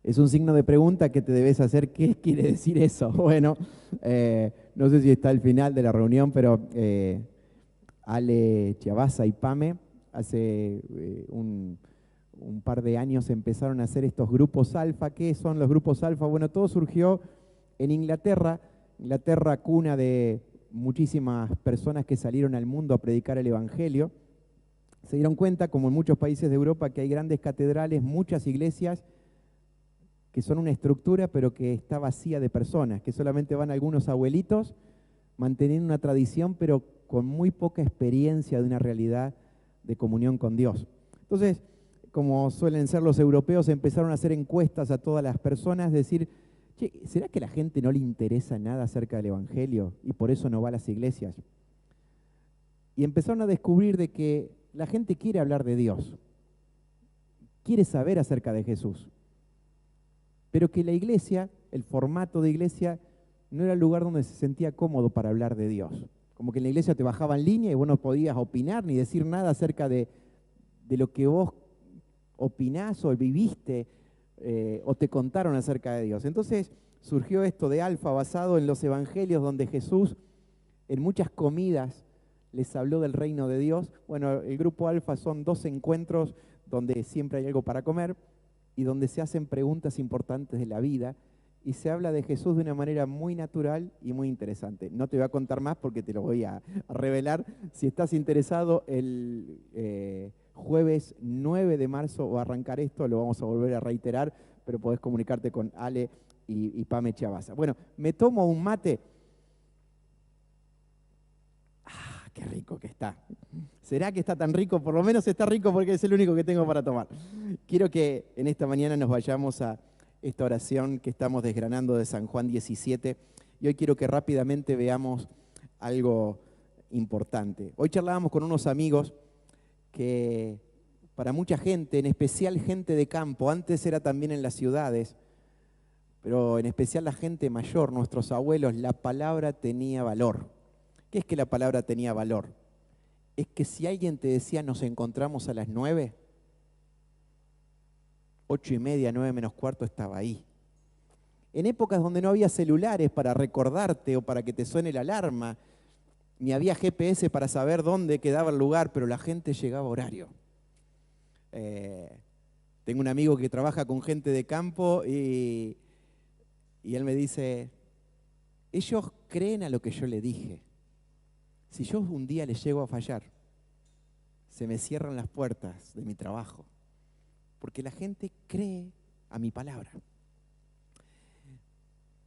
Es un signo de pregunta que te debes hacer. ¿Qué quiere decir eso? Bueno, no sé si está al final de la reunión, pero Ale Chiabaza y Pame hace un par de años empezaron a hacer estos grupos alfa. ¿Qué son los grupos alfa? Bueno, todo surgió en Inglaterra, cuna de muchísimas personas que salieron al mundo a predicar el Evangelio. Se dieron cuenta, como en muchos países de Europa, que hay grandes catedrales, muchas iglesias, que son una estructura pero que está vacía de personas, que solamente van algunos abuelitos manteniendo una tradición pero con muy poca experiencia de una realidad de comunión con Dios. Entonces, como suelen ser los europeos, empezaron a hacer encuestas a todas las personas, decir, che, ¿será que a la gente no le interesa nada acerca del Evangelio y por eso no va a las iglesias? Y empezaron a descubrir de que la gente quiere hablar de Dios, quiere saber acerca de Jesús, pero que la iglesia, el formato de iglesia, no era el lugar donde se sentía cómodo para hablar de Dios. Como que en la iglesia te bajaban línea y vos no podías opinar ni decir nada acerca de lo que vos opinás o viviste o te contaron acerca de Dios. Entonces surgió esto de Alfa basado en los evangelios, donde Jesús en muchas comidas les habló del reino de Dios. Bueno, el grupo Alfa son 2 encuentros donde siempre hay algo para comer y donde se hacen preguntas importantes de la vida y se habla de Jesús de una manera muy natural y muy interesante. No te voy a contar más porque te lo voy a revelar. Si estás interesado, el jueves 9 de marzo va a arrancar esto, lo vamos a volver a reiterar, pero podés comunicarte con Ale y Pame Chiabaza. Bueno, me tomo un mate. ¡Ah, qué rico que está! ¿Será que está tan rico? Por lo menos está rico porque es el único que tengo para tomar. Quiero que en esta mañana nos vayamos a esta oración que estamos desgranando de San Juan 17 y hoy quiero que rápidamente veamos algo importante. Hoy charlábamos con unos amigos que para mucha gente, en especial gente de campo, antes era también en las ciudades, pero en especial la gente mayor, nuestros abuelos, la palabra tenía valor. ¿Qué es que la palabra tenía valor? Es que si alguien te decía nos encontramos a las 9, 8:30, 9 menos cuarto estaba ahí. En épocas donde no había celulares para recordarte o para que te suene la alarma, ni había GPS para saber dónde quedaba el lugar, pero la gente llegaba a horario. Tengo un amigo que trabaja con gente de campo y él me dice, ellos creen a lo que yo le dije. Si yo un día les llego a fallar, se me cierran las puertas de mi trabajo, porque la gente cree a mi palabra.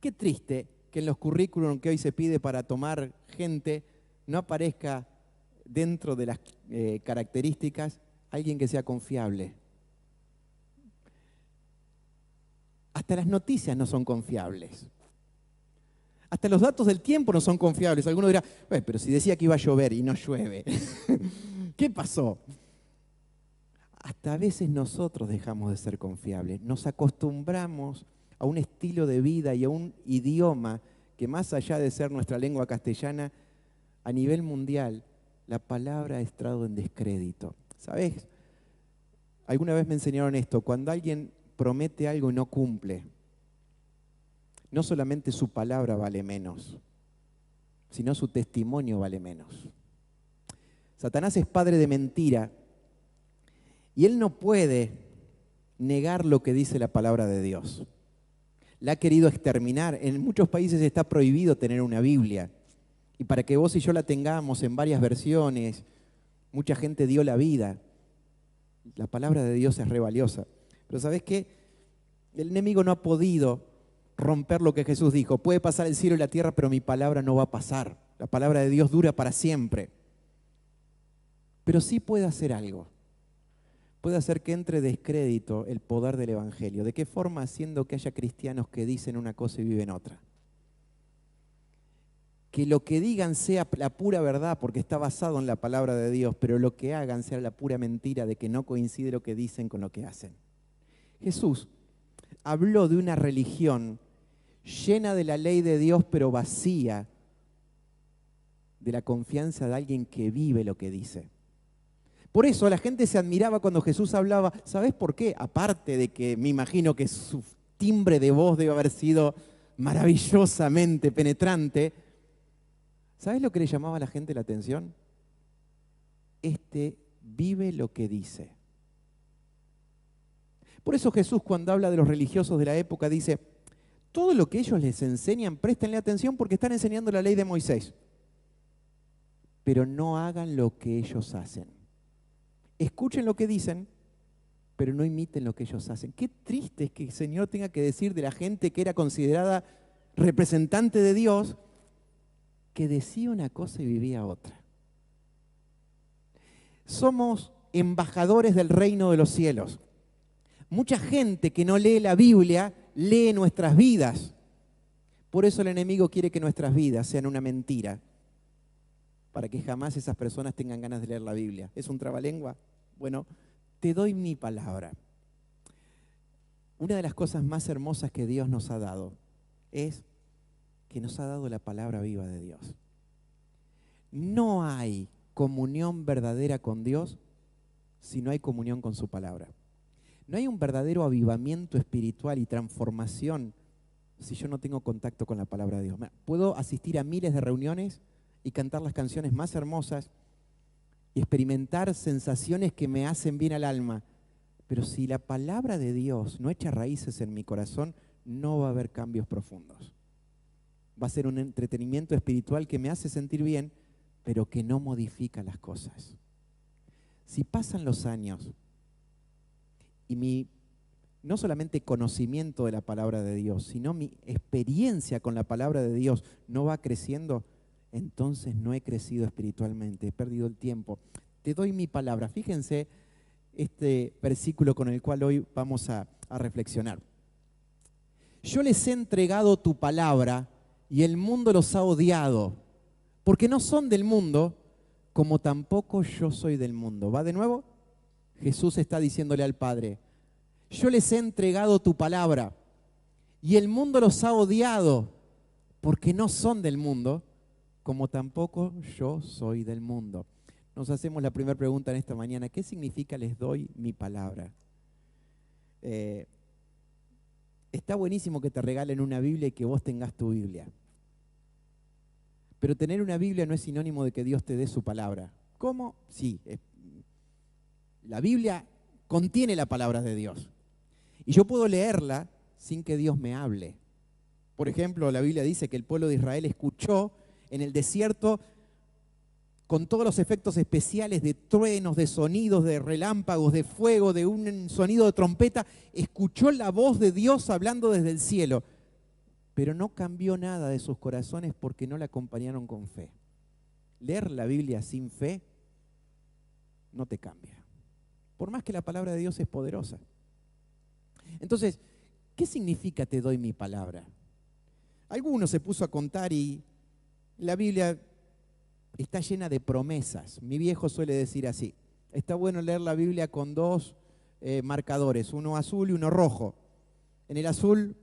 Qué triste que en los currículums que hoy se pide para tomar gente no aparezca dentro de las características alguien que sea confiable. Hasta las noticias no son confiables. Hasta los datos del tiempo no son confiables. Alguno dirá, pero si decía que iba a llover y no llueve, ¿qué pasó? Hasta a veces nosotros dejamos de ser confiables. Nos acostumbramos a un estilo de vida y a un idioma que más allá de ser nuestra lengua castellana, a nivel mundial, la palabra ha estado en descrédito. ¿Sabes? Alguna vez me enseñaron esto, cuando alguien promete algo y no cumple, no solamente su palabra vale menos, sino su testimonio vale menos. Satanás es padre de mentira y él no puede negar lo que dice la palabra de Dios. La ha querido exterminar. En muchos países está prohibido tener una Biblia. Y para que vos y yo la tengamos en varias versiones, mucha gente dio la vida. La palabra de Dios es re valiosa. Pero ¿sabés qué? El enemigo no ha podido romper lo que Jesús dijo. Puede pasar el cielo y la tierra, pero mi palabra no va a pasar. La palabra de Dios dura para siempre. Pero sí puede hacer algo. Puede hacer que entre descrédito el poder del Evangelio. ¿De qué forma? Haciendo que haya cristianos que dicen una cosa y viven otra. que lo que digan sea la pura verdad, porque está basado en la palabra de Dios, pero lo que hagan sea la pura mentira de que no coincide lo que dicen con lo que hacen. Jesús habló de una religión llena de la ley de Dios, pero vacía de la confianza de alguien que vive lo que dice. Por eso la gente se admiraba cuando Jesús hablaba. ¿Sabés por qué? Aparte de que me imagino que su timbre de voz debe haber sido maravillosamente penetrante. ¿Sabés lo que le llamaba a la gente la atención? Este vive lo que dice. Por eso Jesús, cuando habla de los religiosos de la época, dice: todo lo que ellos les enseñan, préstenle atención porque están enseñando la ley de Moisés. Pero no hagan lo que ellos hacen. Escuchen lo que dicen, pero no imiten lo que ellos hacen. Qué triste es que el Señor tenga que decir de la gente que era considerada representante de Dios, que decía una cosa y vivía otra. Somos embajadores del reino de los cielos. Mucha gente que no lee la Biblia lee nuestras vidas. Por eso el enemigo quiere que nuestras vidas sean una mentira, para que jamás esas personas tengan ganas de leer la Biblia. ¿Es un trabalengua? Bueno, te doy mi palabra. Una de las cosas más hermosas que Dios nos ha dado es que nos ha dado la palabra viva de Dios. No hay comunión verdadera con Dios si no hay comunión con su palabra. No hay un verdadero avivamiento espiritual y transformación si yo no tengo contacto con la palabra de Dios. Puedo asistir a miles de reuniones y cantar las canciones más hermosas y experimentar sensaciones que me hacen bien al alma. Pero si la palabra de Dios no echa raíces en mi corazón, no va a haber cambios profundos. Va a ser un entretenimiento espiritual que me hace sentir bien, pero que no modifica las cosas. Si pasan los años y mi no solamente conocimiento de la palabra de Dios, sino mi experiencia con la palabra de Dios no va creciendo, entonces no he crecido espiritualmente, he perdido el tiempo. Te doy mi palabra. Fíjense este versículo con el cual hoy vamos a reflexionar. Yo les he entregado tu palabra y el mundo los ha odiado, porque no son del mundo, como tampoco yo soy del mundo. ¿Va de nuevo? Jesús está diciéndole al Padre: yo les he entregado tu palabra y el mundo los ha odiado, porque no son del mundo, como tampoco yo soy del mundo. Nos hacemos la primera pregunta en esta mañana: ¿qué significa les doy mi palabra? Está buenísimo que te regalen una Biblia y que vos tengas tu Biblia. Pero tener una Biblia no es sinónimo de que Dios te dé su palabra. ¿Cómo? Sí, la Biblia contiene la palabra de Dios. Y yo puedo leerla sin que Dios me hable. Por ejemplo, la Biblia dice que el pueblo de Israel escuchó en el desierto, con todos los efectos especiales de truenos, de sonidos, de relámpagos, de fuego, de un sonido de trompeta, escuchó la voz de Dios hablando desde el cielo. Pero no cambió nada de sus corazones porque no la acompañaron con fe. Leer la Biblia sin fe no te cambia, por más que la palabra de Dios es poderosa. Entonces, ¿qué significa te doy mi palabra? Alguno se puso a contar y la Biblia está llena de promesas. Mi viejo suele decir así: está bueno leer la Biblia con dos marcadores, uno azul y uno rojo. En el azul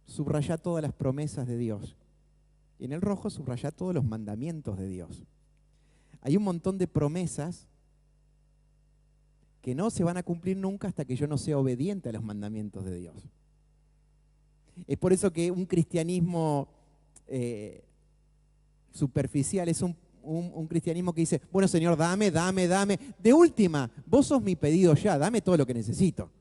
subraya todas las promesas de Dios y en el rojo subraya todos los mandamientos de Dios. Hay un montón de promesas que no se van a cumplir nunca hasta que yo no sea obediente a los mandamientos de Dios. Es por eso que un cristianismo superficial es un cristianismo que dice: bueno, Señor, dame. De última, vos sos mi pedido ya, dame todo lo que necesito.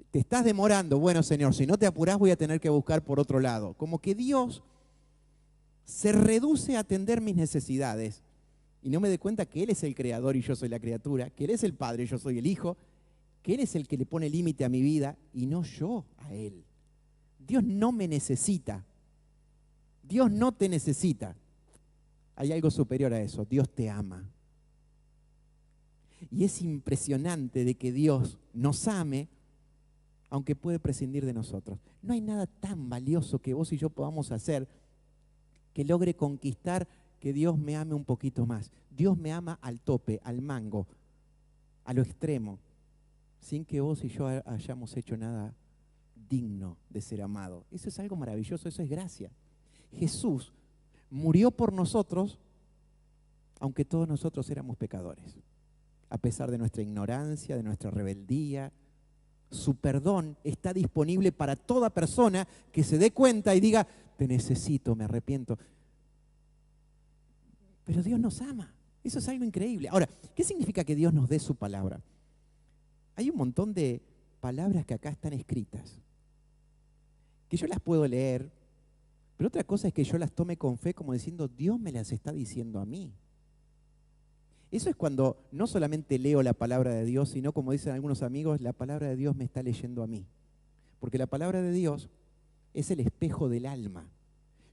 Te estás demorando, bueno, Señor, si no te apurás voy a tener que buscar por otro lado. Como que Dios se reduce a atender mis necesidades y no me doy cuenta que Él es el creador y yo soy la criatura, que Él es el Padre y yo soy el Hijo, que Él es el que le pone límite a mi vida y no yo a Él. Dios no me necesita. Dios no te necesita. Hay algo superior a eso: Dios te ama. Y es impresionante de que Dios nos ame, aunque puede prescindir de nosotros. No hay nada tan valioso que vos y yo podamos hacer que logre conquistar que Dios me ame un poquito más. Dios me ama al tope, al mango, a lo extremo, sin que vos y yo hayamos hecho nada digno de ser amado. Eso es algo maravilloso, eso es gracia. Jesús murió por nosotros, aunque todos nosotros éramos pecadores. A pesar de nuestra ignorancia, de nuestra rebeldía, su perdón está disponible para toda persona que se dé cuenta y diga, te necesito, me arrepiento. Pero Dios nos ama. Eso es algo increíble. Ahora, ¿qué significa que Dios nos dé su palabra? Hay un montón de palabras que acá están escritas, que yo las puedo leer, pero otra cosa es que yo las tome con fe como diciendo, Dios me las está diciendo a mí. Eso es cuando no solamente leo la palabra de Dios, sino como dicen algunos amigos, la palabra de Dios me está leyendo a mí. Porque la palabra de Dios es el espejo del alma.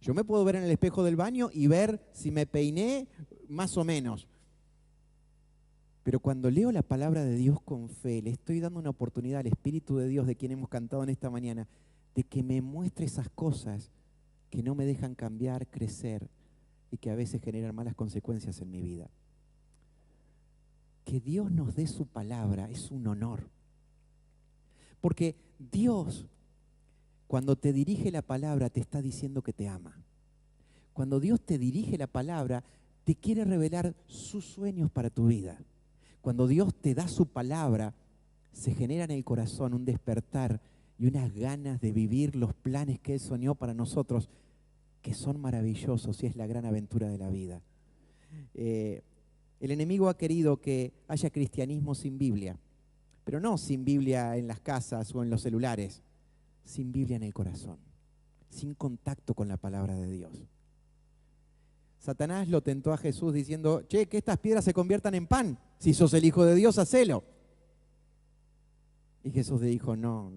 Yo me puedo ver en el espejo del baño y ver si me peiné más o menos. Pero cuando leo la palabra de Dios con fe, le estoy dando una oportunidad al Espíritu de Dios, de quien hemos cantado en esta mañana, de que me muestre esas cosas que no me dejan cambiar, crecer y que a veces generan malas consecuencias en mi vida. Que Dios nos dé su palabra es un honor. Porque Dios, cuando te dirige la palabra, te está diciendo que te ama. Cuando Dios te dirige la palabra, te quiere revelar sus sueños para tu vida. Cuando Dios te da su palabra, se genera en el corazón un despertar y unas ganas de vivir los planes que Él soñó para nosotros, que son maravillosos y es la gran aventura de la vida. El enemigo ha querido que haya cristianismo sin Biblia, pero no sin Biblia en las casas o en los celulares, sin Biblia en el corazón, sin contacto con la palabra de Dios. Satanás lo tentó a Jesús diciendo, che, que estas piedras se conviertan en pan, si sos el Hijo de Dios, hacelo. Y Jesús le dijo, no.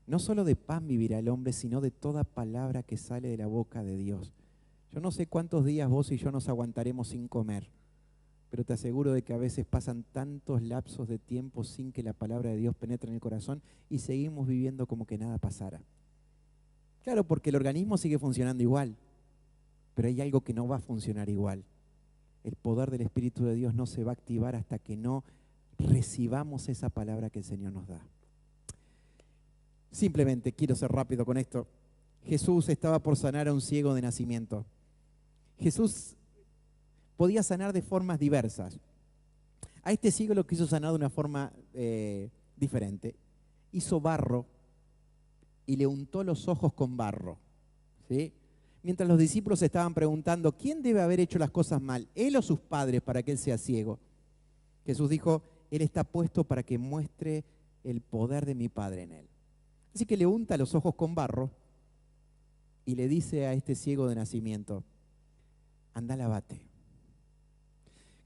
No solo de pan vivirá el hombre, sino de toda palabra que sale de la boca de Dios. Yo no sé cuántos días vos y yo nos aguantaremos sin comer, pero te aseguro de que a veces pasan tantos lapsos de tiempo sin que la palabra de Dios penetre en el corazón y seguimos viviendo como que nada pasara. Claro, porque el organismo sigue funcionando igual, pero hay algo que no va a funcionar igual. El poder del Espíritu de Dios no se va a activar hasta que no recibamos esa palabra que el Señor nos da. Simplemente, quiero ser rápido con esto, Jesús estaba por sanar a un ciego de nacimiento. Jesús podía sanar de formas diversas. A este ciego lo quiso sanar de una forma diferente. Hizo barro y le untó los ojos con barro, ¿sí? Mientras los discípulos estaban preguntando, ¿quién debe haber hecho las cosas mal, él o sus padres, para que él sea ciego? Jesús dijo, él está puesto para que muestre el poder de mi Padre en él. Así que le unta los ojos con barro y le dice a este ciego de nacimiento, anda, lavate.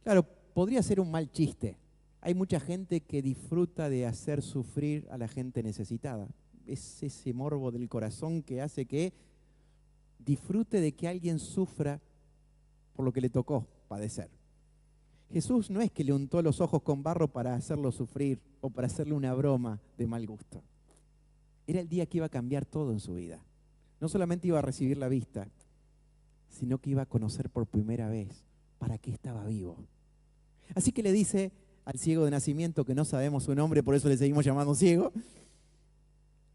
Claro, podría ser un mal chiste. Hay mucha gente que disfruta de hacer sufrir a la gente necesitada. Es ese morbo del corazón que hace que disfrute de que alguien sufra por lo que le tocó padecer. Jesús no es que le untó los ojos con barro para hacerlo sufrir o para hacerle una broma de mal gusto. Era el día que iba a cambiar todo en su vida. No solamente iba a recibir la vista, sino que iba a conocer por primera vez para qué estaba vivo. Así que le dice al ciego de nacimiento, que no sabemos su nombre, por eso le seguimos llamando ciego,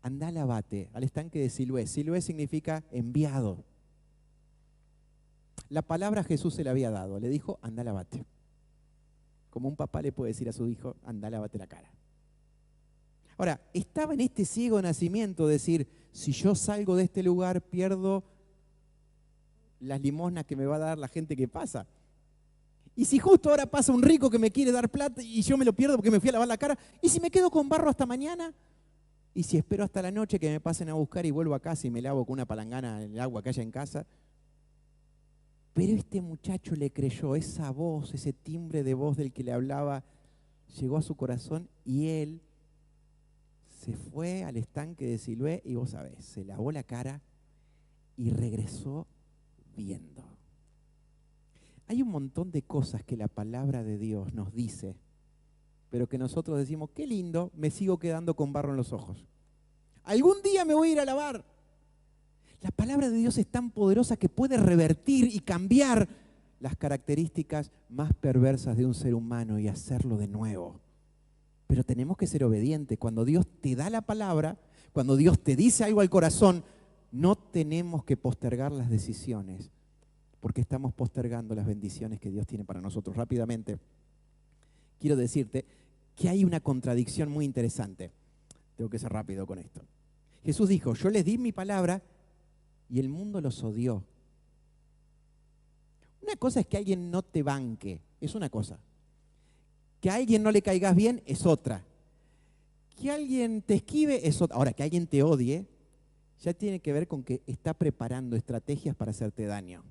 anda, lavate al estanque de Siloé. Siloé significa enviado. La palabra Jesús se le había dado, le dijo, anda, lavate. Como un papá le puede decir a su hijo, anda, lávate la cara. Ahora, estaba en este ciego de nacimiento decir, si yo salgo de este lugar, pierdo las limosnas que me va a dar la gente que pasa. Y si justo ahora pasa un rico que me quiere dar plata y yo me lo pierdo porque me fui a lavar la cara, ¿y si me quedo con barro hasta mañana? ¿Y si espero hasta la noche que me pasen a buscar y vuelvo a casa y me lavo con una palangana en el agua que haya en casa? Pero este muchacho le creyó, esa voz, ese timbre de voz del que le hablaba, llegó a su corazón y él se fue al estanque de Siloé y vos sabés, se lavó la cara y regresó viendo. Hay un montón de cosas que la palabra de Dios nos dice, pero que nosotros decimos, qué lindo, me sigo quedando con barro en los ojos. Algún día me voy a ir a lavar. La palabra de Dios es tan poderosa que puede revertir y cambiar las características más perversas de un ser humano y hacerlo de nuevo. Pero tenemos que ser obedientes. Cuando Dios te da la palabra, cuando Dios te dice algo al corazón, no tenemos que postergar las decisiones, porque estamos postergando las bendiciones que Dios tiene para nosotros. Rápidamente, quiero decirte que hay una contradicción muy interesante. Tengo que ser rápido con esto. Jesús dijo, yo les di mi palabra y el mundo los odió. Una cosa es que alguien no te banque, es una cosa. Que a alguien no le caigas bien es otra. Que alguien te esquive es otra. Ahora, que alguien te odie, ya tiene que ver con que está preparando estrategias para hacerte daño.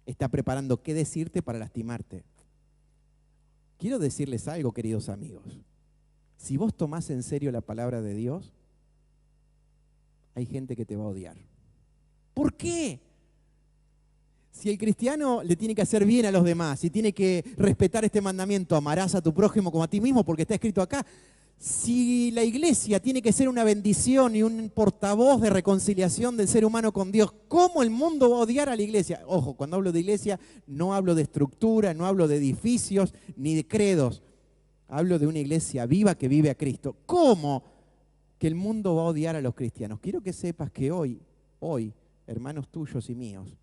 Está preparando qué decirte para lastimarte. Quiero decirles algo, queridos amigos. Si vos tomás en serio la palabra de Dios, hay gente que te va a odiar. ¿Por qué? Si el cristiano le tiene que hacer bien a los demás, si tiene que respetar este mandamiento, amarás a tu prójimo como a ti mismo, porque está escrito acá. Si la iglesia tiene que ser una bendición y un portavoz de reconciliación del ser humano con Dios, ¿cómo el mundo va a odiar a la iglesia? Ojo, cuando hablo de iglesia no hablo de estructura, no hablo de edificios ni de credos. Hablo de una iglesia viva que vive a Cristo. ¿Cómo que el mundo va a odiar a los cristianos? Quiero que sepas que hoy, hermanos tuyos y míos,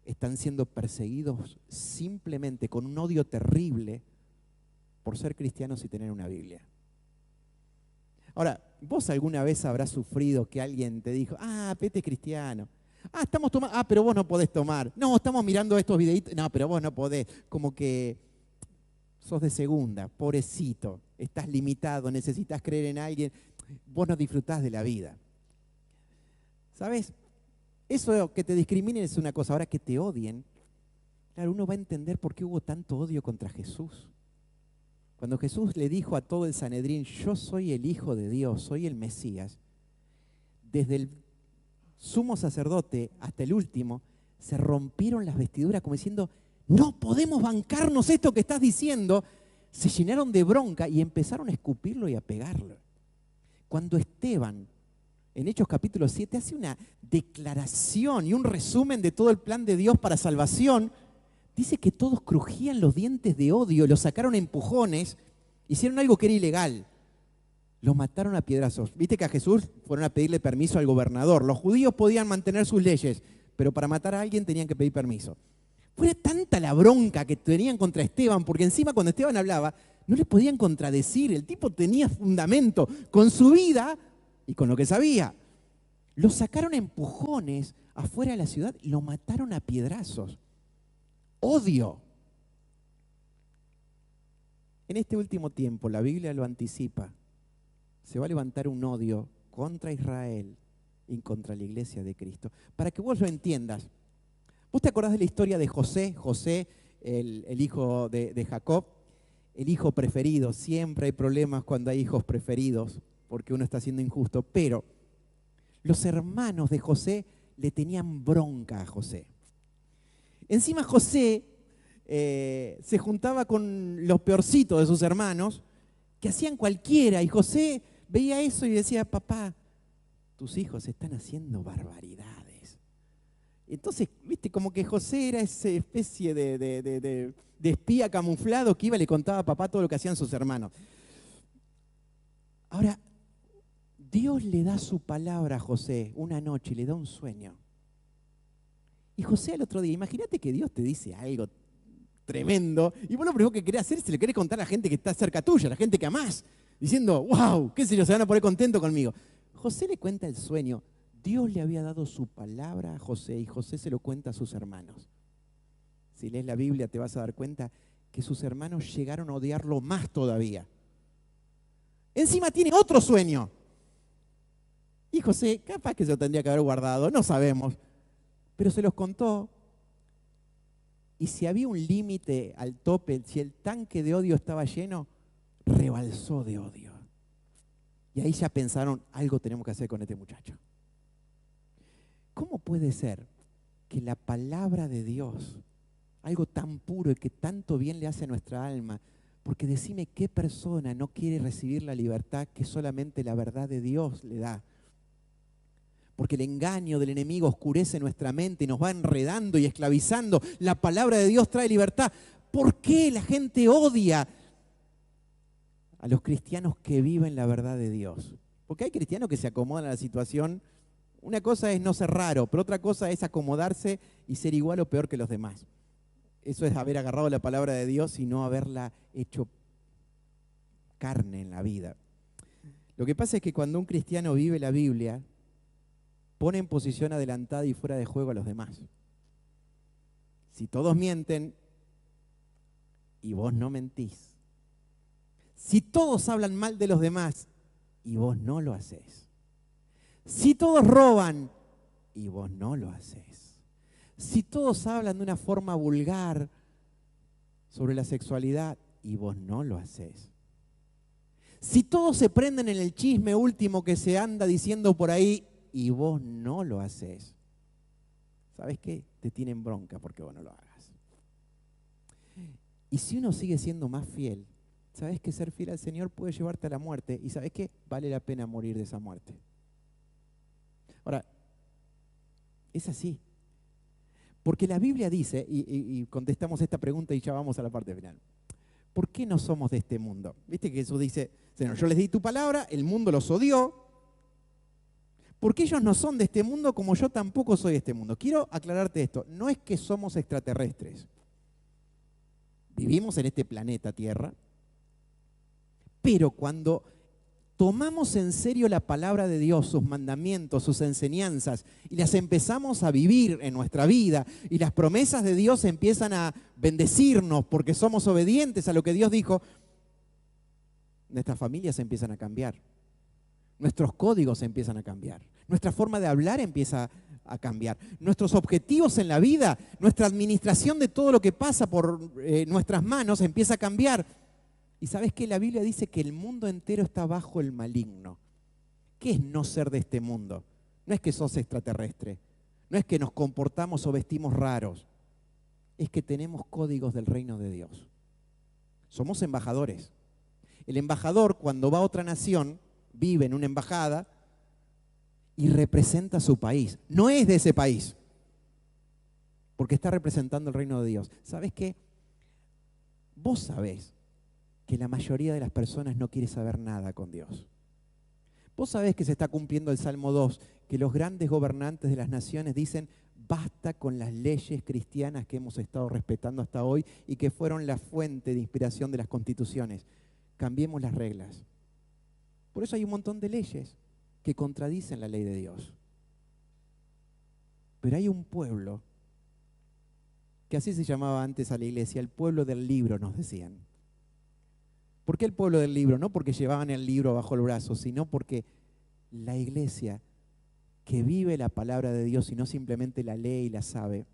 están siendo perseguidos simplemente con un odio terrible por ser cristianos y tener una Biblia. Ahora, vos alguna vez habrás sufrido que alguien te dijo, Pete es cristiano. Estamos tomando, pero vos no podés tomar. No, estamos mirando estos videitos. No, pero vos no podés. Como que sos de segunda, pobrecito. Estás limitado, necesitas creer en alguien. Vos no disfrutás de la vida. ¿Sabes? Eso que te discriminen es una cosa. Ahora que te odien, claro, uno va a entender por qué hubo tanto odio contra Jesús. Cuando Jesús le dijo a todo el Sanedrín, yo soy el Hijo de Dios, soy el Mesías, desde el sumo sacerdote hasta el último, se rompieron las vestiduras como diciendo, no podemos bancarnos esto que estás diciendo. Se llenaron de bronca y empezaron a escupirlo y a pegarlo. Cuando Esteban, en Hechos capítulo 7, hace una declaración y un resumen de todo el plan de Dios para salvación, dice que todos crujían los dientes de odio, lo sacaron a empujones, hicieron algo que era ilegal. Lo mataron a piedrazos. Viste que a Jesús fueron a pedirle permiso al gobernador. Los judíos podían mantener sus leyes, pero para matar a alguien tenían que pedir permiso. Fue tanta la bronca que tenían contra Esteban, porque encima cuando Esteban hablaba, no le podían contradecir. El tipo tenía fundamento con su vida y con lo que sabía. Lo sacaron a empujones afuera de la ciudad y lo mataron a piedrazos. Odio. En este último tiempo, la Biblia lo anticipa, se va a levantar un odio contra Israel y contra la iglesia de Cristo. Para que vos lo entiendas, ¿vos te acordás de la historia de José? José, el hijo de Jacob, el hijo preferido. Siempre hay problemas cuando hay hijos preferidos, porque uno está siendo injusto, pero los hermanos de José le tenían bronca a José. Encima José se juntaba con los peorcitos de sus hermanos, que hacían cualquiera, y José veía eso y decía, papá, tus hijos están haciendo barbaridades. Entonces, viste, como que José era esa especie de espía camuflado que iba y le contaba a papá todo lo que hacían sus hermanos. Ahora, Dios le da su palabra a José una noche y le da un sueño. Y José al otro día, imagínate que Dios te dice algo tremendo, y vos lo primero que querés hacer es se le querés contar a la gente que está cerca tuya, a la gente que amás, diciendo, wow, qué sé yo, se van a poner contentos conmigo. José le cuenta el sueño. Dios le había dado su palabra a José y José se lo cuenta a sus hermanos. Si lees la Biblia te vas a dar cuenta que sus hermanos llegaron a odiarlo más todavía. Encima tiene otro sueño. Y José, capaz que se lo tendría que haber guardado, no sabemos. Pero se los contó. Y si había un límite al tope, si el tanque de odio estaba lleno, rebalsó de odio. Y ahí ya pensaron, algo tenemos que hacer con este muchacho. ¿Cómo puede ser que la palabra de Dios, algo tan puro y que tanto bien le hace a nuestra alma, porque decime qué persona no quiere recibir la libertad que solamente la verdad de Dios le da? Porque el engaño del enemigo oscurece nuestra mente y nos va enredando y esclavizando. La palabra de Dios trae libertad. ¿Por qué la gente odia a los cristianos que viven la verdad de Dios? Porque hay cristianos que se acomodan a la situación. Una cosa es no ser raro, pero otra cosa es acomodarse y ser igual o peor que los demás. Eso es haber agarrado la palabra de Dios y no haberla hecho carne en la vida. Lo que pasa es que cuando un cristiano vive la Biblia, pone en posición adelantada y fuera de juego a los demás. Si todos mienten y vos no mentís, si todos hablan mal de los demás y vos no lo hacés, si todos roban y vos no lo hacés, si todos hablan de una forma vulgar sobre la sexualidad y vos no lo hacés, si todos se prenden en el chisme último que se anda diciendo por ahí y vos no lo hacés, ¿sabés qué? Te tienen bronca porque vos no lo hagas. Y si uno sigue siendo más fiel, ¿sabés que ser fiel al Señor puede llevarte a la muerte? ¿Y sabés qué? Vale la pena morir de esa muerte. Ahora, es así. Porque la Biblia dice, y contestamos esta pregunta y ya vamos a la parte final. ¿Por qué no somos de este mundo? Viste que Jesús dice, Señor, yo les di tu palabra, el mundo los odió, porque ellos no son de este mundo como yo tampoco soy de este mundo. Quiero aclararte esto, no es que somos extraterrestres. Vivimos en este planeta Tierra, pero cuando tomamos en serio la palabra de Dios, sus mandamientos, sus enseñanzas, y las empezamos a vivir en nuestra vida, y las promesas de Dios empiezan a bendecirnos porque somos obedientes a lo que Dios dijo, nuestras familias empiezan a cambiar, nuestros códigos empiezan a cambiar, nuestra forma de hablar empieza a cambiar, nuestros objetivos en la vida, nuestra administración de todo lo que pasa por nuestras manos empieza a cambiar. Y sabes que la Biblia dice que el mundo entero está bajo el maligno. ¿Qué es no ser de este mundo? No es que sos extraterrestre, no es que nos comportamos o vestimos raros, es que tenemos códigos del reino de Dios. Somos embajadores. El embajador, cuando va a otra nación, vive en una embajada y representa a su país. No es de ese país, porque está representando el reino de Dios. ¿Sabes qué? Vos sabés que la mayoría de las personas no quiere saber nada con Dios. Vos sabés que se está cumpliendo el Salmo 2, que los grandes gobernantes de las naciones dicen, basta con las leyes cristianas que hemos estado respetando hasta hoy y que fueron la fuente de inspiración de las constituciones. Cambiemos las reglas. Por eso hay un montón de leyes que contradicen la ley de Dios. Pero hay un pueblo, que así se llamaba antes a la iglesia, el pueblo del libro, nos decían. ¿Por qué el pueblo del libro? No porque llevaban el libro bajo el brazo, sino porque la iglesia que vive la palabra de Dios y no simplemente la lee y la sabe,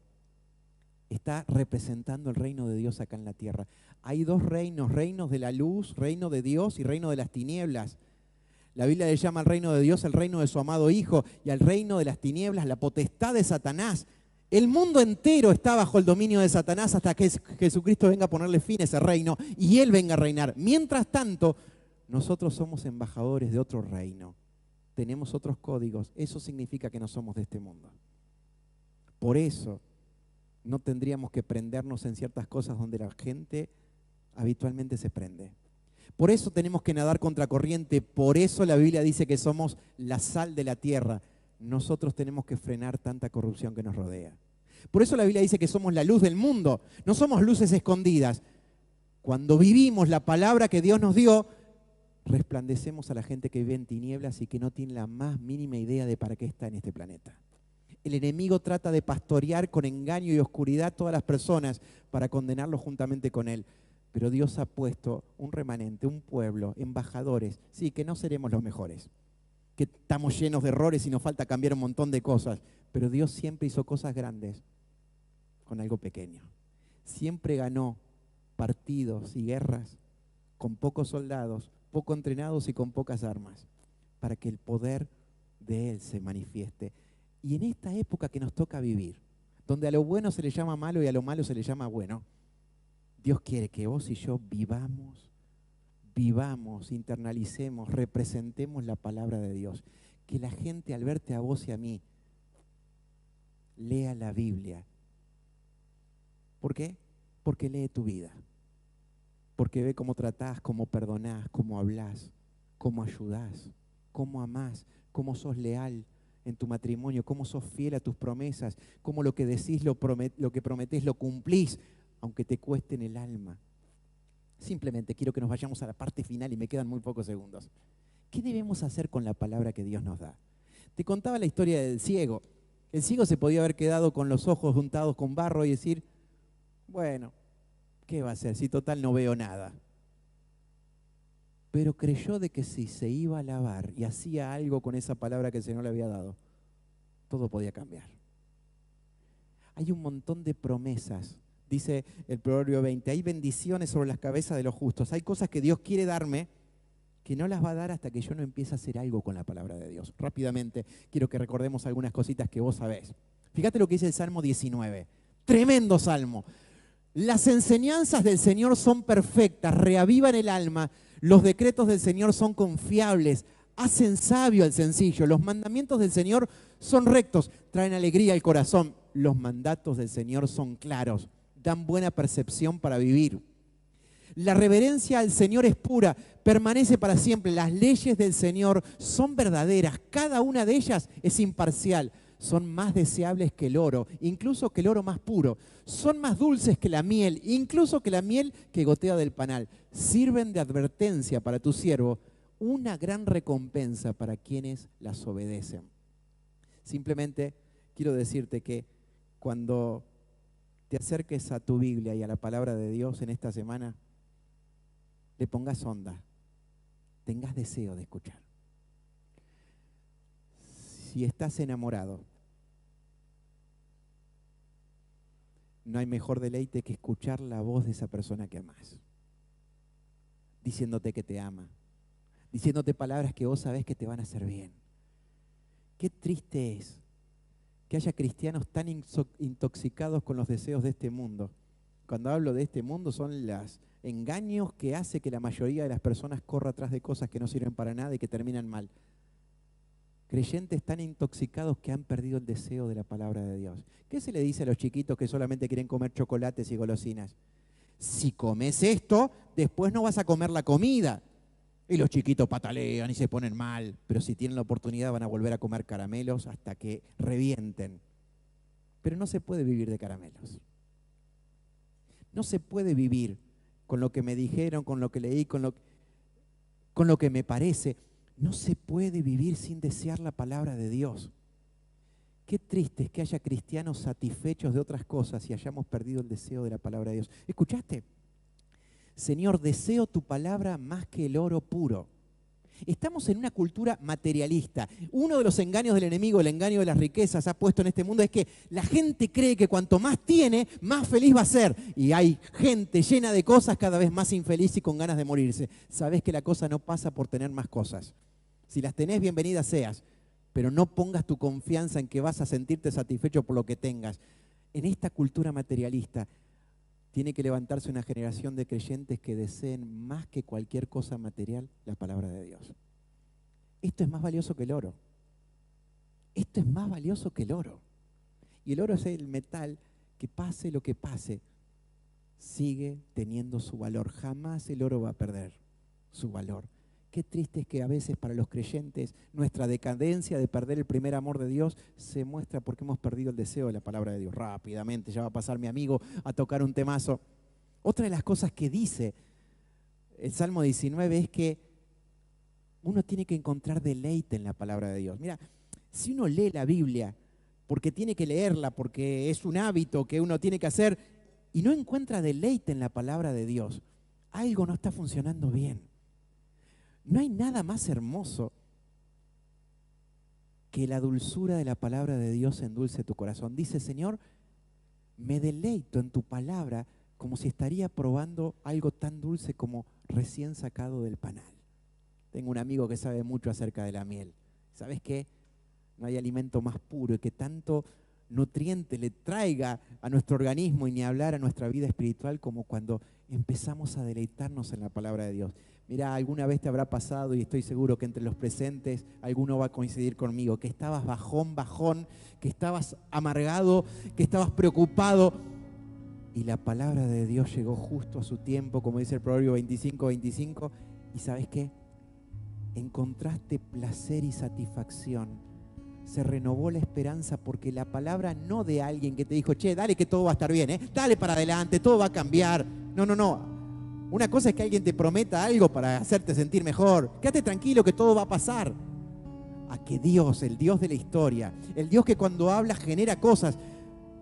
está representando el reino de Dios acá en la tierra. Hay dos reinos, reinos de la luz, reino de Dios y reino de las tinieblas. La Biblia le llama al reino de Dios el reino de su amado Hijo y al reino de las tinieblas la potestad de Satanás. El mundo entero está bajo el dominio de Satanás hasta que Jesucristo venga a ponerle fin a ese reino y Él venga a reinar. Mientras tanto, nosotros somos embajadores de otro reino. Tenemos otros códigos. Eso significa que no somos de este mundo. Por eso no tendríamos que prendernos en ciertas cosas donde la gente habitualmente se prende. Por eso tenemos que nadar contracorriente. Por eso la Biblia dice que somos la sal de la tierra. Nosotros tenemos que frenar tanta corrupción que nos rodea. Por eso la Biblia dice que somos la luz del mundo, no somos luces escondidas. Cuando vivimos la palabra que Dios nos dio, resplandecemos a la gente que vive en tinieblas y que no tiene la más mínima idea de para qué está en este planeta. El enemigo trata de pastorear con engaño y oscuridad a todas las personas para condenarlos juntamente con él. Pero Dios ha puesto un remanente, un pueblo, embajadores, sí, que no seremos los mejores, que estamos llenos de errores y nos falta cambiar un montón de cosas, pero Dios siempre hizo cosas grandes con algo pequeño. Siempre ganó partidos y guerras con pocos soldados, poco entrenados y con pocas armas, para que el poder de Él se manifieste. Y en esta época que nos toca vivir, donde a lo bueno se le llama malo y a lo malo se le llama bueno, Dios quiere que vos y yo vivamos, internalicemos, representemos la palabra de Dios. que la gente al verte a vos y a mí lea la Biblia. ¿Por qué? Porque lee tu vida. Porque ve cómo tratás, cómo perdonás, cómo hablás, cómo ayudás, cómo amás, cómo sos leal en tu matrimonio, cómo sos fiel a tus promesas, cómo lo que decís, lo que prometés, lo cumplís, aunque te cueste en el alma. Simplemente quiero que nos vayamos a la parte final y me quedan muy pocos segundos. ¿Qué debemos hacer con la palabra que Dios nos da? Te contaba la historia del ciego. El ciego se podía haber quedado con los ojos untados con barro y decir, bueno, ¿qué va a hacer si total no veo nada? Pero creyó de que si se iba a lavar y hacía algo con esa palabra que el Señor le había dado, todo podía cambiar. Hay un montón de promesas. Dice el Proverbio 20, hay bendiciones sobre las cabezas de los justos. Hay cosas que Dios quiere darme que no las va a dar hasta que yo no empiece a hacer algo con la palabra de Dios. Rápidamente quiero que recordemos algunas cositas que vos sabés. Fíjate lo que dice el Salmo 19. Tremendo salmo. Las enseñanzas del Señor son perfectas, reavivan el alma. Los decretos del Señor son confiables, hacen sabio al sencillo. Los mandamientos del Señor son rectos, traen alegría al corazón. Los mandatos del Señor son claros, dan buena percepción para vivir. La reverencia al Señor es pura, permanece para siempre. Las leyes del Señor son verdaderas, cada una de ellas es imparcial. Son más deseables que el oro, incluso que el oro más puro. Son más dulces que la miel, incluso que la miel que gotea del panal. Sirven de advertencia para tu siervo, una gran recompensa para quienes las obedecen. Simplemente quiero decirte que cuando te acerques a tu Biblia y a la palabra de Dios en esta semana, le pongas onda, tengas deseo de escuchar. Si estás enamorado, no hay mejor deleite que escuchar la voz de esa persona que amás, diciéndote que te ama, diciéndote palabras que vos sabés que te van a hacer bien. Qué triste es que haya cristianos tan intoxicados con los deseos de este mundo. Cuando hablo de este mundo son los engaños que hace que la mayoría de las personas corra atrás de cosas que no sirven para nada y que terminan mal. Creyentes tan intoxicados que han perdido el deseo de la palabra de Dios. ¿Qué se le dice a los chiquitos que solamente quieren comer chocolates y golosinas? Si comes esto, después no vas a comer la comida. Y los chiquitos patalean y se ponen mal, pero si tienen la oportunidad van a volver a comer caramelos hasta que revienten. Pero no se puede vivir de caramelos. No se puede vivir con lo que me dijeron, con lo que leí, con lo que me parece. No se puede vivir sin desear la palabra de Dios. Qué triste es que haya cristianos satisfechos de otras cosas y hayamos perdido el deseo de la palabra de Dios. ¿Escuchaste? Señor, deseo tu palabra más que el oro puro. Estamos en una cultura materialista. Uno de los engaños del enemigo, el engaño de las riquezas, ha puesto en este mundo es que la gente cree que cuanto más tiene, más feliz va a ser. Y hay gente llena de cosas cada vez más infeliz y con ganas de morirse. Sabés que la cosa no pasa por tener más cosas. Si las tenés, bienvenidas seas. Pero no pongas tu confianza en que vas a sentirte satisfecho por lo que tengas. En esta cultura materialista tiene que levantarse una generación de creyentes que deseen más que cualquier cosa material la palabra de Dios. Esto es más valioso que el oro. Esto es más valioso que el oro. Y el oro es el metal que pase lo que pase, sigue teniendo su valor. Jamás el oro va a perder su valor. Qué triste es que a veces para los creyentes nuestra decadencia de perder el primer amor de Dios se muestra porque hemos perdido el deseo de la palabra de Dios. Rápidamente, ya va a pasar mi amigo a tocar un temazo. Otra de las cosas que dice el Salmo 19 es que uno tiene que encontrar deleite en la palabra de Dios. Mira, si uno lee la Biblia porque tiene que leerla, porque es un hábito que uno tiene que hacer y no encuentra deleite en la palabra de Dios, algo no está funcionando bien. No hay nada más hermoso que la dulzura de la palabra de Dios endulce tu corazón. Dice, Señor, me deleito en tu palabra como si estaría probando algo tan dulce como recién sacado del panal. Tengo un amigo que sabe mucho acerca de la miel. ¿Sabes qué? No hay alimento más puro y que tanto nutriente le traiga a nuestro organismo y ni hablar a nuestra vida espiritual como cuando empezamos a deleitarnos en la palabra de Dios. Mira, alguna vez te habrá pasado, y estoy seguro que entre los presentes alguno va a coincidir conmigo, que estabas bajón, que estabas amargado, que estabas preocupado, y la palabra de Dios llegó justo a su tiempo, como dice el Proverbio 25:25, y ¿sabes qué? Encontraste placer y satisfacción. Se renovó la esperanza porque la palabra no de alguien que te dijo, che, dale que todo va a estar bien, dale para adelante, todo va a cambiar. No. Una cosa es que alguien te prometa algo para hacerte sentir mejor. Quédate tranquilo que todo va a pasar. A que Dios, el Dios de la historia, el Dios que cuando habla genera cosas,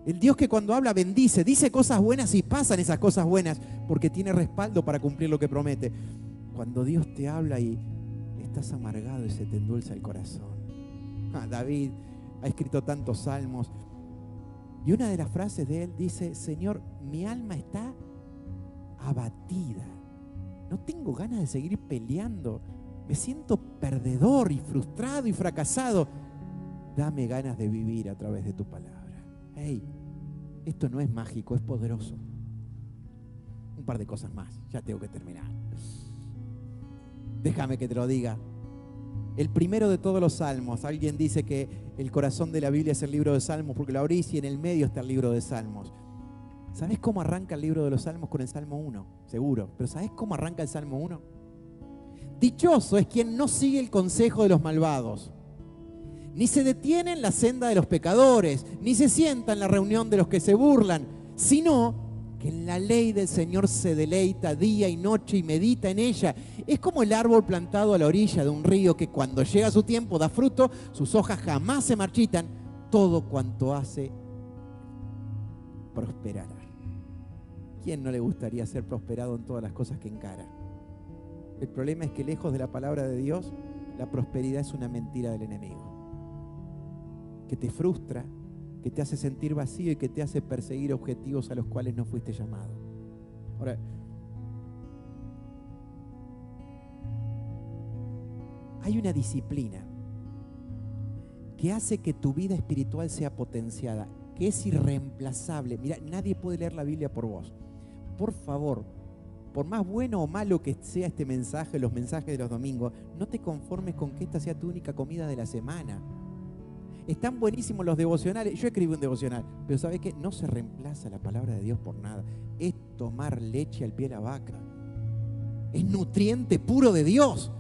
el Dios que cuando habla bendice, dice cosas buenas y pasan esas cosas buenas porque tiene respaldo para cumplir lo que promete. Cuando Dios te habla y estás amargado y se te endulza el corazón. David ha escrito tantos salmos y una de las frases de él dice, Señor, mi alma está abatida, no tengo ganas de seguir peleando, me siento perdedor y frustrado y fracasado, dame ganas de vivir a través de tu palabra. Hey, esto no es mágico, es poderoso. Un par de cosas más, ya tengo que terminar. Déjame que te lo diga. El primero de todos los salmos, alguien dice que el corazón de la Biblia es el libro de Salmos porque lo abrís y en el medio está el libro de Salmos. ¿Sabés cómo arranca el libro de los Salmos? Con el Salmo 1, seguro. Pero ¿sabés cómo arranca el Salmo 1? Dichoso es quien no sigue el consejo de los malvados, ni se detiene en la senda de los pecadores, ni se sienta en la reunión de los que se burlan, sino que en la ley del Señor se deleita día y noche y medita en ella. Es como el árbol plantado a la orilla de un río que cuando llega su tiempo da fruto, sus hojas jamás se marchitan, todo cuanto hace prosperará. ¿Quién no le gustaría ser prosperado en todas las cosas que encara? El problema es que lejos de la palabra de Dios, la prosperidad es una mentira del enemigo, que te frustra, que te hace sentir vacío y que te hace perseguir objetivos a los cuales no fuiste llamado. Ahora, hay una disciplina que hace que tu vida espiritual sea potenciada, que es irreemplazable. Mira, nadie puede leer la Biblia por vos. Por favor, por más bueno o malo que sea este mensaje, los mensajes de los domingos, no te conformes con que esta sea tu única comida de la semana. Están buenísimos los devocionales. Yo escribí un devocional, pero ¿sabes qué? No se reemplaza la palabra de Dios por nada. Es tomar leche al pie de la vaca. Es nutriente puro de Dios.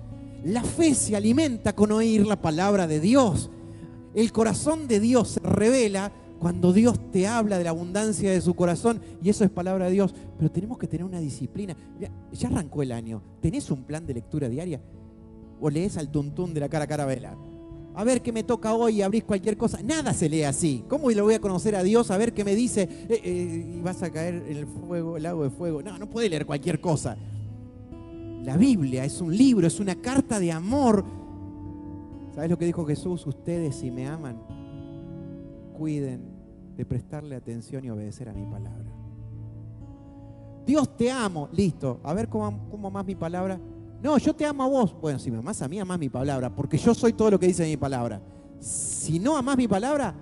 La fe se alimenta con oír la palabra de Dios. El corazón de Dios se revela cuando Dios te habla de la abundancia de su corazón, y eso es palabra de Dios. Pero tenemos que tener una disciplina. Ya arrancó el año. ¿Tenés un plan de lectura diaria? ¿O lees al tuntún de la cara a carabela? A ver qué me toca hoy y abrís cualquier cosa. Nada se lee así. ¿Cómo lo voy a conocer a Dios? A ver qué me dice y vas a caer en el fuego, el lago de fuego. No puede leer cualquier cosa. La Biblia es un libro, es una carta de amor. ¿Sabes lo que dijo Jesús? Ustedes, si me aman, cuiden de prestarle atención y obedecer a mi palabra. Dios, te amo. Listo. A ver cómo amás mi palabra. No, yo te amo a vos. Bueno, si me amás a mí, amás mi palabra, porque yo soy todo lo que dice mi palabra. Si no amás mi palabra,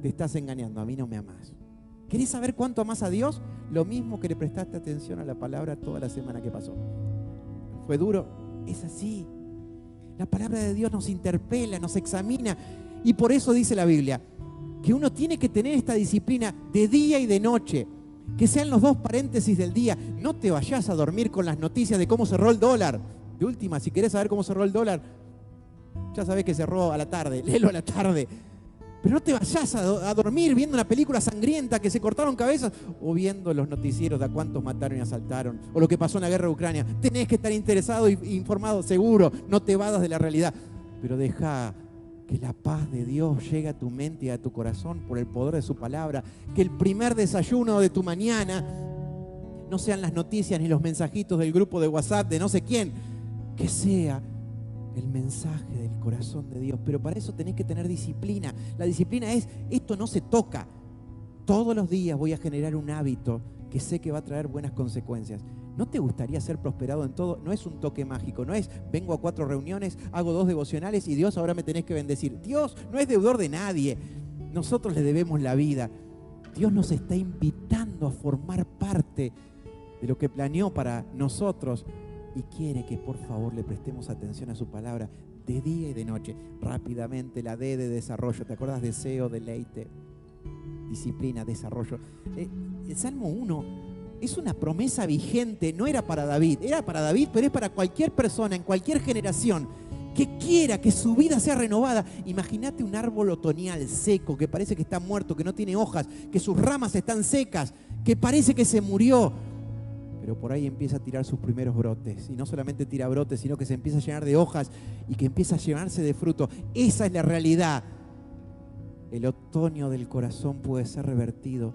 te estás engañando, a mí no me amás. ¿Querés saber cuánto amás a Dios? Lo mismo que le prestaste atención a la palabra toda la semana que pasó. ¿Fue duro? Es así. La palabra de Dios nos interpela, nos examina, y por eso dice la Biblia que uno tiene que tener esta disciplina de día y de noche. Que sean los dos paréntesis del día. No te vayas a dormir con las noticias de cómo cerró el dólar. De última, si querés saber cómo cerró el dólar, ya sabés que cerró a la tarde, léelo a la tarde. Pero no te vayas a dormir viendo una película sangrienta que se cortaron cabezas o viendo los noticieros de a cuántos mataron y asaltaron o lo que pasó en la guerra de Ucrania. Tenés que estar interesado e informado, seguro. No te evadas de la realidad. Pero deja que la paz de Dios llegue a tu mente y a tu corazón por el poder de su palabra. Que el primer desayuno de tu mañana no sean las noticias ni los mensajitos del grupo de WhatsApp de no sé quién. Que sea el mensaje del corazón de Dios. Pero para eso tenés que tener disciplina. La disciplina es, esto no se toca. Todos los días voy a generar un hábito que sé que va a traer buenas consecuencias. ¿No te gustaría ser prosperado en todo? No es un toque mágico, no es vengo a 4 reuniones, hago 2 devocionales y Dios ahora me tenés que bendecir. Dios no es deudor de nadie. nosotros le debemos la vida. Dios nos está invitando a formar parte de lo que planeó para nosotros y quiere que por favor le prestemos atención a su palabra de día y de noche. Rápidamente, la D de desarrollo. ¿Te acuerdas? Deseo, deleite, disciplina, desarrollo. El Salmo 1 es una promesa vigente, no era para David, era para David, pero es para cualquier persona, en cualquier generación, que quiera que su vida sea renovada. Imagínate un árbol otoñal seco, que parece que está muerto, que no tiene hojas, que sus ramas están secas, que parece que se murió. Pero por ahí empieza a tirar sus primeros brotes. Y no solamente tira brotes, sino que se empieza a llenar de hojas y que empieza a llenarse de fruto. Esa es la realidad. El otoño del corazón puede ser revertido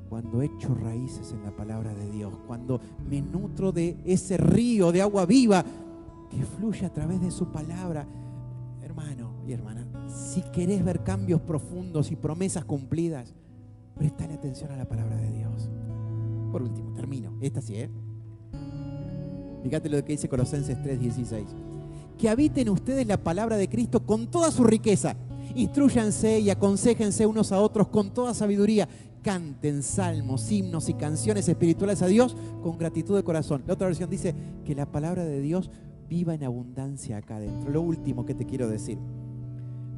cuando echo raíces en la palabra de Dios, cuando me nutro de ese río de agua viva que fluye a través de su palabra. Hermano y hermana, si querés ver cambios profundos y promesas cumplidas, prestale atención a la palabra de Dios. Por último, termino. Esta sí, Fíjate lo que dice Colosenses 3:16. Que habiten ustedes la palabra de Cristo con toda su riqueza. Instrúyanse y aconséjense unos a otros con toda sabiduría. Canten salmos, himnos y canciones espirituales a Dios con gratitud de corazón. La otra versión dice que la palabra de Dios viva en abundancia acá adentro. Lo último que te quiero decir.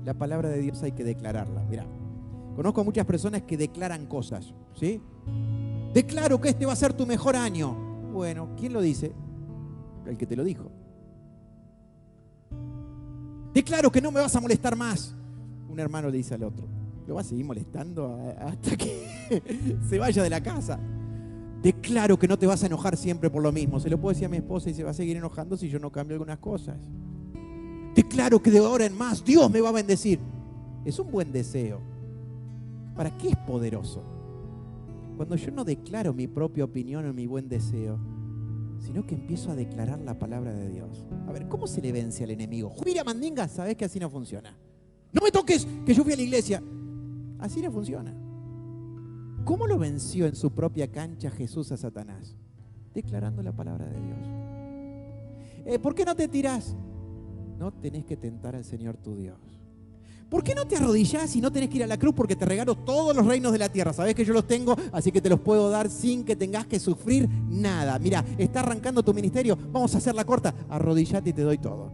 La palabra de Dios hay que declararla. Mirá, conozco a muchas personas que declaran cosas, ¿sí? Declaro que este va a ser tu mejor año. Bueno, ¿quién lo dice? El que te lo dijo. Declaro que no me vas a molestar más. Un hermano le dice al otro. Lo va a seguir molestando hasta que se vaya de la casa. Declaro que no te vas a enojar siempre por lo mismo. Se lo puedo decir a mi esposa y se va a seguir enojando si yo no cambio algunas cosas. Declaro que de ahora en más Dios me va a bendecir. Es un buen deseo. ¿Para qué es poderoso? Cuando yo no declaro mi propia opinión o mi buen deseo, sino que empiezo a declarar la palabra de Dios. A ver, ¿cómo se le vence al enemigo? Juira mandinga, sabés que así no funciona. No me toques, que yo fui a la iglesia. Así no funciona. ¿Cómo lo venció en su propia cancha Jesús a Satanás? Declarando la palabra de Dios. ¿Por qué no te tirás? No tenés que tentar al Señor tu Dios. ¿Por qué no te arrodillás y no tenés que ir a la cruz? Porque te regalo todos los reinos de la tierra. Sabés que yo los tengo, así que te los puedo dar sin que tengas que sufrir nada. Mira, está arrancando tu ministerio, vamos a hacerla corta. Arrodillate y te doy todo.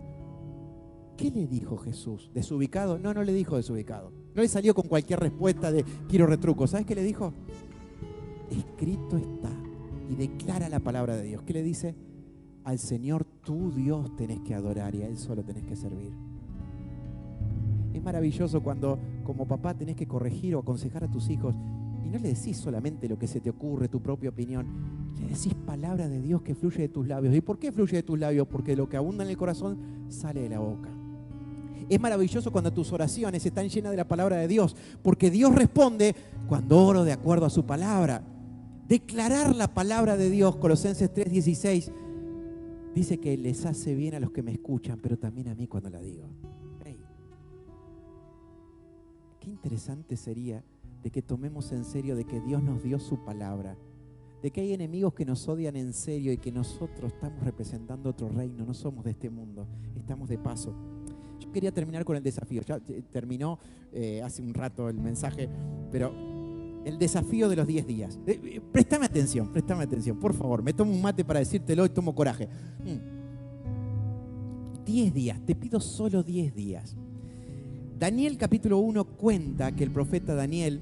¿Qué le dijo Jesús? ¿Desubicado? No, no le dijo desubicado. No le salió con cualquier respuesta de quiero retruco. ¿Sabes qué le dijo? Escrito está. Y declara la palabra de Dios. ¿Qué le dice? Al Señor tu Dios tenés que adorar y a Él solo tenés que servir. Es maravilloso cuando como papá tenés que corregir o aconsejar a tus hijos y no le decís solamente lo que se te ocurre, tu propia opinión. Le decís palabra de Dios que fluye de tus labios. ¿Y por qué fluye de tus labios? Porque lo que abunda en el corazón sale de la boca. Es maravilloso cuando tus oraciones están llenas de la palabra de Dios, porque Dios responde cuando oro de acuerdo a su palabra. Declarar la palabra de Dios, Colosenses 3:16, dice que les hace bien a los que me escuchan, pero también a mí cuando la digo. Hey, qué interesante sería de que tomemos en serio de que Dios nos dio su palabra, de que hay enemigos que nos odian en serio y que nosotros estamos representando otro reino, no somos de este mundo, estamos de paso. Yo quería terminar con el desafío. Ya terminó hace un rato el mensaje, pero el desafío de los 10 días. Préstame atención, por favor. Me tomo un mate para decírtelo y tomo coraje. 10 días, te pido solo 10 días. Daniel capítulo 1 cuenta que el profeta Daniel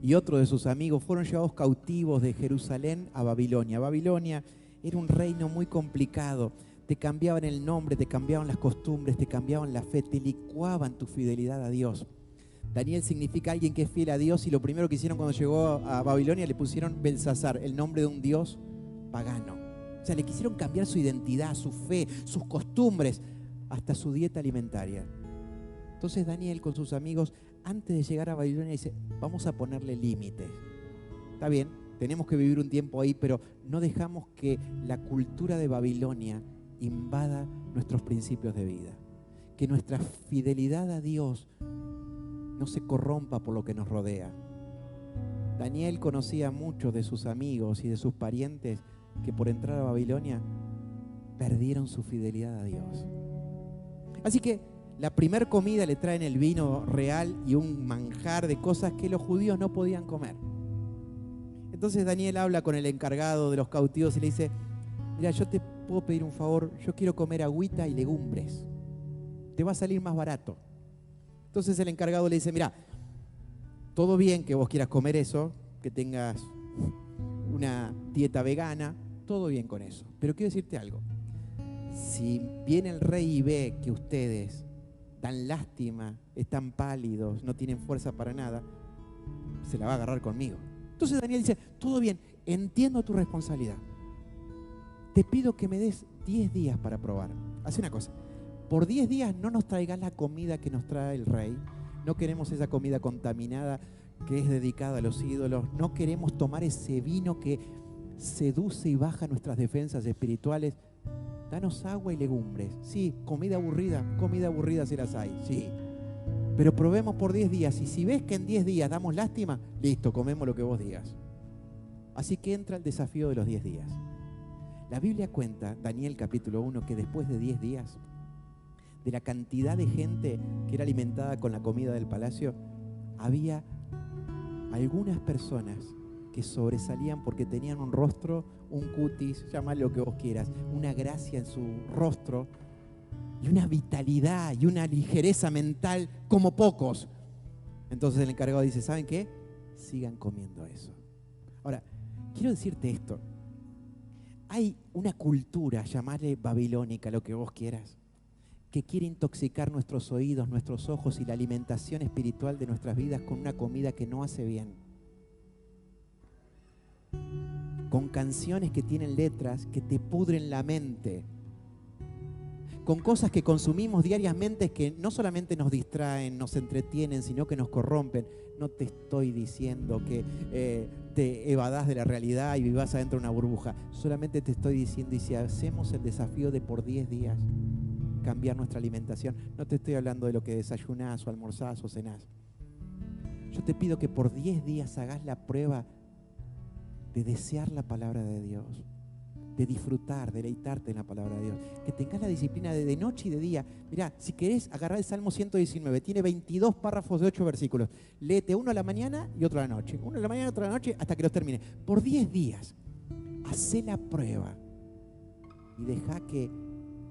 y otro de sus amigos fueron llevados cautivos de Jerusalén a Babilonia. Babilonia era un reino muy complicado. Te cambiaban el nombre, te cambiaban las costumbres, te cambiaban la fe, te licuaban tu fidelidad a Dios. Daniel significa alguien que es fiel a Dios y lo primero que hicieron cuando llegó a Babilonia le pusieron Belsasar, el nombre de un dios pagano. O sea, le quisieron cambiar su identidad, su fe, sus costumbres, hasta su dieta alimentaria. Entonces Daniel con sus amigos, antes de llegar a Babilonia, dice, vamos a ponerle límites. Está bien, tenemos que vivir un tiempo ahí, pero no dejamos que la cultura de Babilonia invada nuestros principios de vida. Que nuestra fidelidad a Dios no se corrompa por lo que nos rodea. Daniel conocía a muchos de sus amigos y de sus parientes que por entrar a Babilonia perdieron su fidelidad a Dios. Así que La primer comida le traen el vino real y un manjar de cosas que los judíos no podían comer. Entonces Daniel habla con el encargado de los cautivos y le dice, mira, yo te puedo pedir un favor, yo quiero comer agüita y legumbres. Te va a salir más barato. Entonces el encargado le dice, mira, todo bien que vos quieras comer eso, que tengas una dieta vegana, todo bien con eso. Pero quiero decirte algo. Si viene el rey y ve que ustedes dan lástima, están pálidos, no tienen fuerza para nada, se la va a agarrar conmigo. Entonces Daniel dice, todo bien, entiendo tu responsabilidad. Te pido que me des 10 días para probar. Haz una cosa, por 10 días no nos traigas la comida que nos trae el rey. No queremos esa comida contaminada que es dedicada a los ídolos. No queremos tomar ese vino que seduce y baja nuestras defensas espirituales. Danos agua y legumbres. Sí, comida aburrida si las hay, sí. Pero probemos por 10 días y si ves que en 10 días damos lástima, listo, comemos lo que vos digas. Así que entra el desafío de los 10 días. La Biblia cuenta, Daniel capítulo 1, que después de 10 días, de la cantidad de gente que era alimentada con la comida del palacio, había algunas personas que sobresalían porque tenían un rostro, un cutis, llamale lo que vos quieras, una gracia en su rostro y una vitalidad y una ligereza mental como pocos. Entonces el encargado dice, ¿saben qué? Sigan comiendo eso. Ahora, quiero decirte esto. Hay una cultura, llamarle babilónica, lo que vos quieras, que quiere intoxicar nuestros oídos, nuestros ojos y la alimentación espiritual de nuestras vidas con una comida que no hace bien. Con canciones que tienen letras que te pudren la mente. Con cosas que consumimos diariamente que no solamente nos distraen, nos entretienen, sino que nos corrompen. No te estoy diciendo que te evadás de la realidad y vivás adentro de una burbuja. Solamente te estoy diciendo, y si hacemos el desafío de por 10 días cambiar nuestra alimentación, no te estoy hablando de lo que desayunás o almorzás o cenás. Yo te pido que por 10 días hagas la prueba de desear la palabra de Dios, de disfrutar, deleitarte en la palabra de Dios, que tengas la disciplina de noche y de día. Mirá, si querés agarrar el Salmo 119, tiene 22 párrafos de 8 versículos. Léete uno a la mañana y otro a la noche, uno a la mañana y otro a la noche hasta que los termine. Por 10 días, hacé la prueba y deja que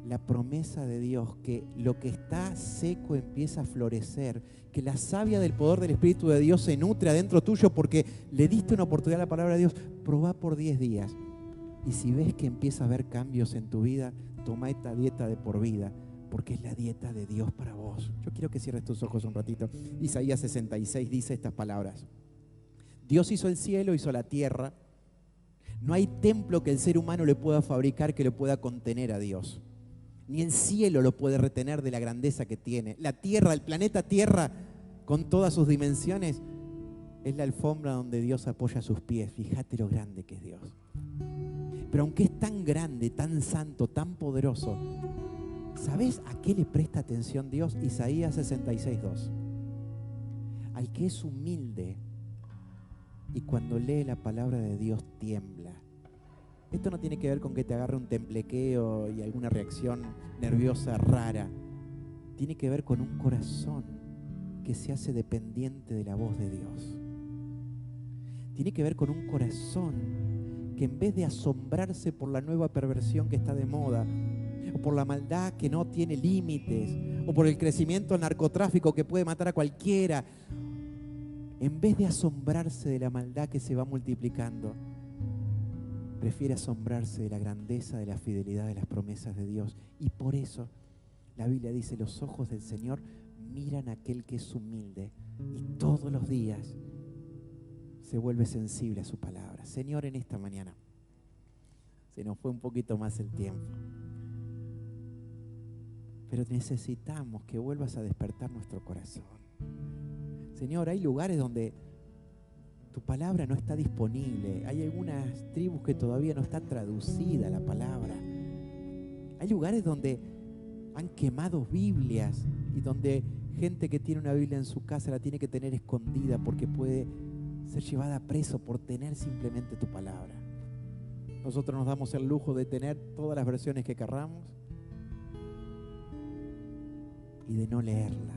la promesa de Dios, que lo que está seco empieza a florecer, que la savia del poder del Espíritu de Dios se nutre adentro tuyo porque le diste una oportunidad a la palabra de Dios. Probá por 10 días. Y si ves que empieza a haber cambios en tu vida, toma esta dieta de por vida, porque es la dieta de Dios para vos. Yo quiero que cierres tus ojos un ratito. Isaías 66 dice estas palabras. Dios hizo el cielo, hizo la tierra. No hay templo que el ser humano le pueda fabricar que lo pueda contener a Dios. Ni el cielo lo puede retener de la grandeza que tiene. La tierra, el planeta Tierra, con todas sus dimensiones, es la alfombra donde Dios apoya sus pies. Fíjate lo grande que es Dios. Pero aunque es tan grande, tan santo, tan poderoso, ¿sabes a qué le presta atención Dios? Isaías 66:2. Al que es humilde y cuando lee la palabra de Dios tiembla. Esto no tiene que ver con que te agarre un temblequeo y alguna reacción nerviosa rara. Tiene que ver con un corazón que se hace dependiente de la voz de Dios. Tiene que ver con un corazón que en vez de asombrarse por la nueva perversión que está de moda, o por la maldad que no tiene límites, o por el crecimiento del narcotráfico que puede matar a cualquiera, en vez de asombrarse de la maldad que se va multiplicando, prefiere asombrarse de la grandeza, de la fidelidad, de las promesas de Dios. Y por eso la Biblia dice, los ojos del Señor miran a aquel que es humilde y todos los días se vuelve sensible a su palabra. Señor, en esta mañana se nos fue un poquito más el tiempo, pero necesitamos que vuelvas a despertar nuestro corazón. Señor, hay lugares donde tu palabra no está disponible. Hay algunas tribus que todavía no está traducida la palabra. Hay lugares donde han quemado Biblias y donde gente que tiene una Biblia en su casa la tiene que tener escondida porque puede ser llevada preso por tener simplemente tu palabra. Nosotros nos damos el lujo de tener todas las versiones que querramos y de no leerla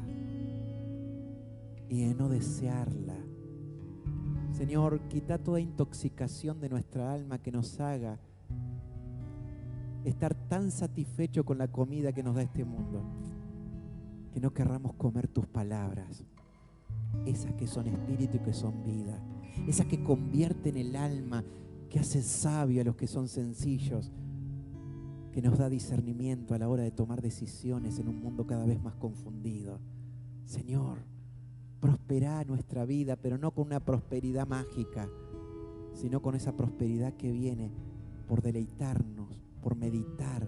y de no desearla. Señor, quita toda intoxicación de nuestra alma que nos haga estar tan satisfecho con la comida que nos da este mundo, que no querramos comer tus palabras, esas que son espíritu y que son vida, esas que convierten el alma, que hacen sabio a los que son sencillos, que nos da discernimiento a la hora de tomar decisiones en un mundo cada vez más confundido. Señor, prosperá nuestra vida, pero no con una prosperidad mágica, sino con esa prosperidad que viene por deleitarnos, por meditar,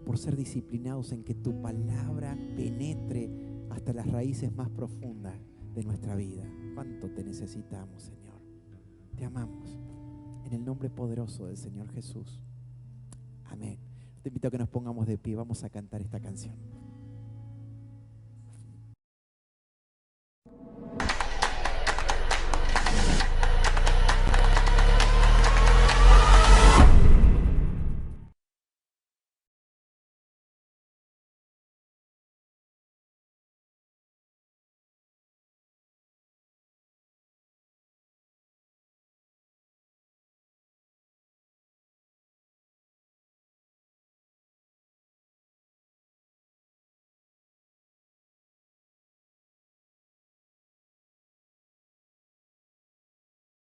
por ser disciplinados en que tu palabra penetre hasta las raíces más profundas de nuestra vida. ¿Cuánto te necesitamos, Señor? Te amamos. En el nombre poderoso del Señor Jesús. Amén. Te invito a que nos pongamos de pie. Vamos a cantar esta canción.